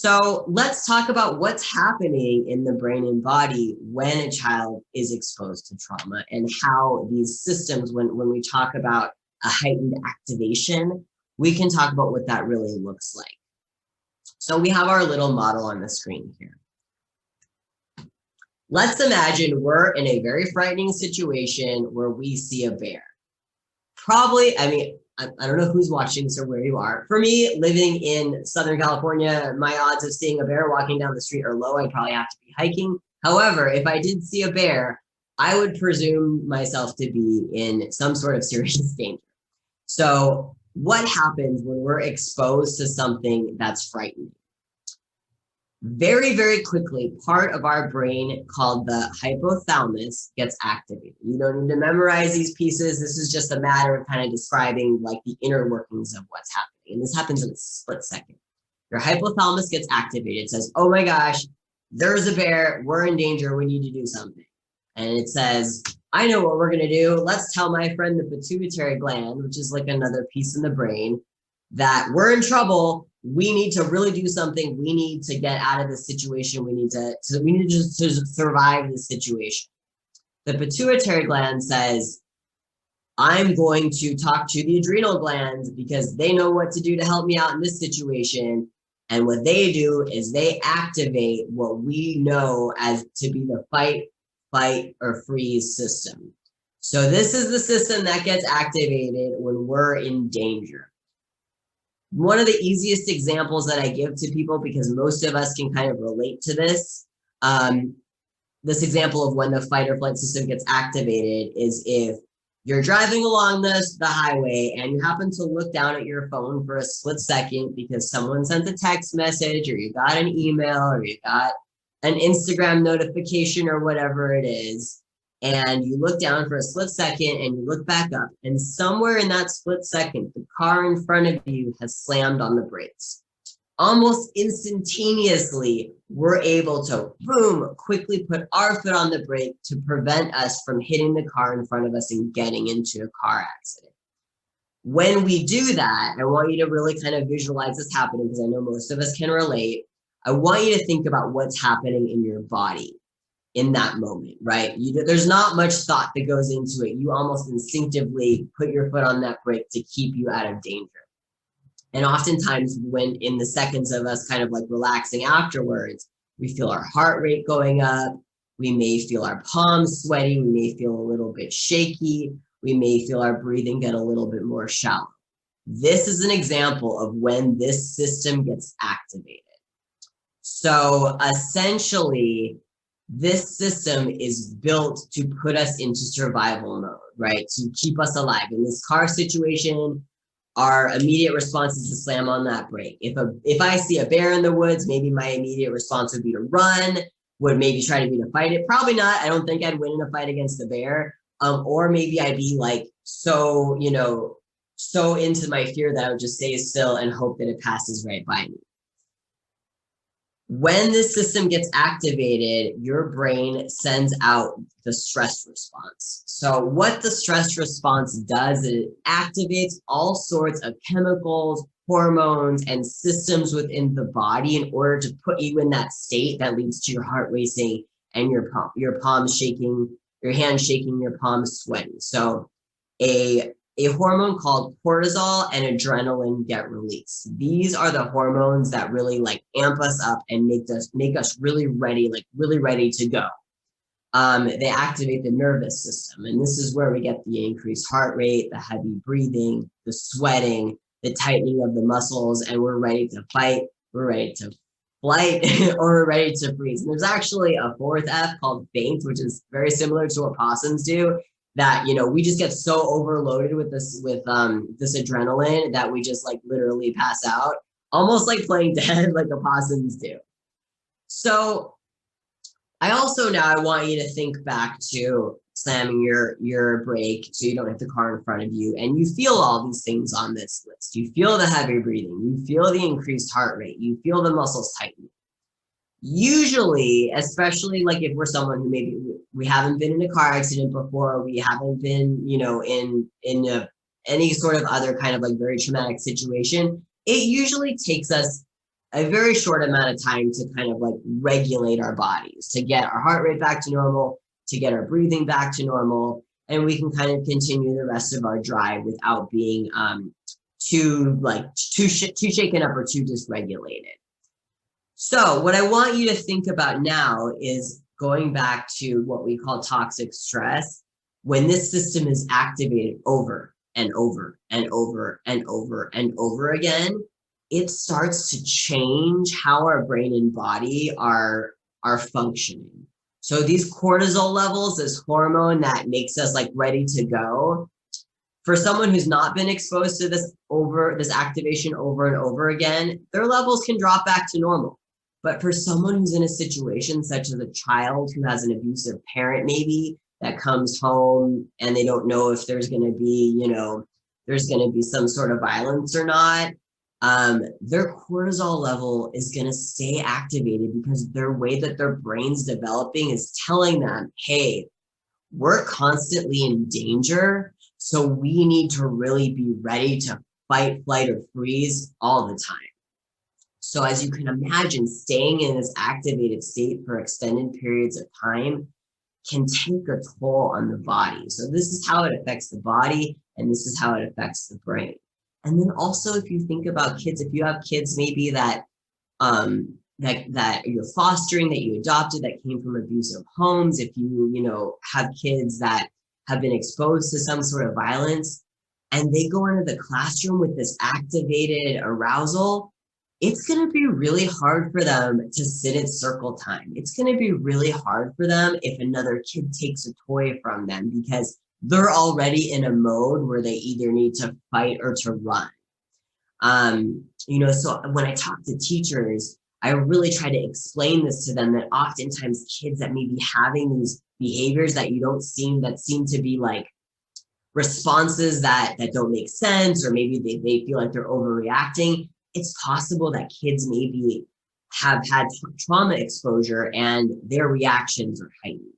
So let's talk about what's happening in the brain and body when a child is exposed to trauma, and how these systems, when we talk about a heightened activation, we can talk about what that really looks like. So we have our little model on the screen here. Let's imagine we're in a very frightening situation where we see a bear. Probably, I don't know who's watching this or where you are. For me, living in Southern California, my odds of seeing a bear walking down the street are low. I'd probably have to be hiking. However, if I did see a bear, I would presume myself to be in some sort of serious danger. So what happens when we're exposed to something that's frightening? Very, very quickly, part of our brain called the hypothalamus gets activated. You don't need to memorize these pieces. This is just a matter of kind of describing like the inner workings of what's happening. And this happens in a split second. Your hypothalamus gets activated. It says, oh my gosh, there's a bear. We're in danger. We need to do something. And it says, I know what we're going to do. Let's tell my friend the pituitary gland, which is like another piece in the brain, that we're in trouble. We need to really do something. We need to get out of this situation. We need to survive this situation. The pituitary gland says, I'm going to talk to the adrenal glands because they know what to do to help me out in this situation. And what they do is they activate what we know as to be the fight, flight, or freeze system. So this is the system that gets activated when we're in danger. One of the easiest examples that I give to people, because most of us can kind of relate to this, this example of when the fight or flight system gets activated is if you're driving along the highway and you happen to look down at your phone for a split second because someone sent a text message, or you got an email, or you got an Instagram notification, or whatever it is, and you look down for a split second and you look back up, and somewhere in that split second, the car in front of you has slammed on the brakes. Almost instantaneously, we're able to, boom, quickly put our foot on the brake to prevent us from hitting the car in front of us and getting into a car accident. When we do that, I want you to really kind of visualize this happening, because I know most of us can relate. I want you to think about what's happening in your body in that moment, right? There's not much thought that goes into it. You almost instinctively put your foot on that brake to keep you out of danger. And oftentimes when in the seconds of us kind of like relaxing afterwards, we feel our heart rate going up. We may feel our palms sweaty. We may feel a little bit shaky. We may feel our breathing get a little bit more shallow. This is an example of when this system gets activated. So essentially, this system is built to put us into survival mode, right? To keep us alive. In this car situation, our immediate response is to slam on that brake. If I see a bear in the woods, maybe my immediate response would be to run, would maybe try to be to fight it. Probably not. I don't think I'd win in a fight against the bear. Or maybe I'd be like so into my fear that I would just stay still and hope that it passes right by me. When this system gets activated, your brain sends out the stress response. So what the stress response does is it activates all sorts of chemicals, hormones, and systems within the body in order to put you in that state that leads to your heart racing and your palms shaking, your hands shaking, your palms sweating. So a hormone called cortisol and adrenaline get released. These are the hormones that really like amp us up and make us really ready, like really ready to go. They activate the nervous system, and this is where we get the increased heart rate, the heavy breathing, the sweating, the tightening of the muscles, and we're ready to fight, we're ready to flight, or we're ready to freeze. And there's actually a fourth F called faint, which is very similar to what possums do. That we just get so overloaded with this adrenaline that we just like literally pass out, almost like playing dead, like opossums do. So I want you to think back to slamming your brake so you don't hit the car in front of you, and you feel all these things on this list. You feel the heavy breathing, you feel the increased heart rate, you feel the muscles tighten. Usually, especially like if we're someone who maybe we haven't been in a car accident before, we haven't been, in any sort of other kind of like very traumatic situation, it usually takes us a very short amount of time to kind of like regulate our bodies, to get our heart rate back to normal, to get our breathing back to normal, and we can kind of continue the rest of our drive without being too shaken up or too dysregulated. So what I want you to think about now is going back to what we call toxic stress. When this system is activated over and over and over and over and over again, it starts to change how our brain and body are functioning. So these cortisol levels, this hormone that makes us like ready to go, for someone who's not been exposed to this activation over and over again, their levels can drop back to normal. But for someone who's in a situation such as a child who has an abusive parent, maybe that comes home and they don't know if there's going to be, there's going to be some sort of violence or not, their cortisol level is going to stay activated because their way that their brain's developing is telling them, hey, we're constantly in danger. So we need to really be ready to fight, flight, or freeze all the time. So as you can imagine, staying in this activated state for extended periods of time can take a toll on the body. So this is how it affects the body, and this is how it affects the brain. And then also, if you think about kids, if you have kids maybe that you're fostering, that you adopted, that came from abusive homes, if you have kids that have been exposed to some sort of violence, and they go into the classroom with this activated arousal, it's going to be really hard for them to sit at circle time. It's going to be really hard for them if another kid takes a toy from them because they're already in a mode where they either need to fight or to run. So when I talk to teachers, I really try to explain this to them, that oftentimes kids that may be having these behaviors that seem to be like responses that don't make sense, or maybe they feel like they're overreacting. It's possible that kids maybe have had trauma exposure and their reactions are heightened.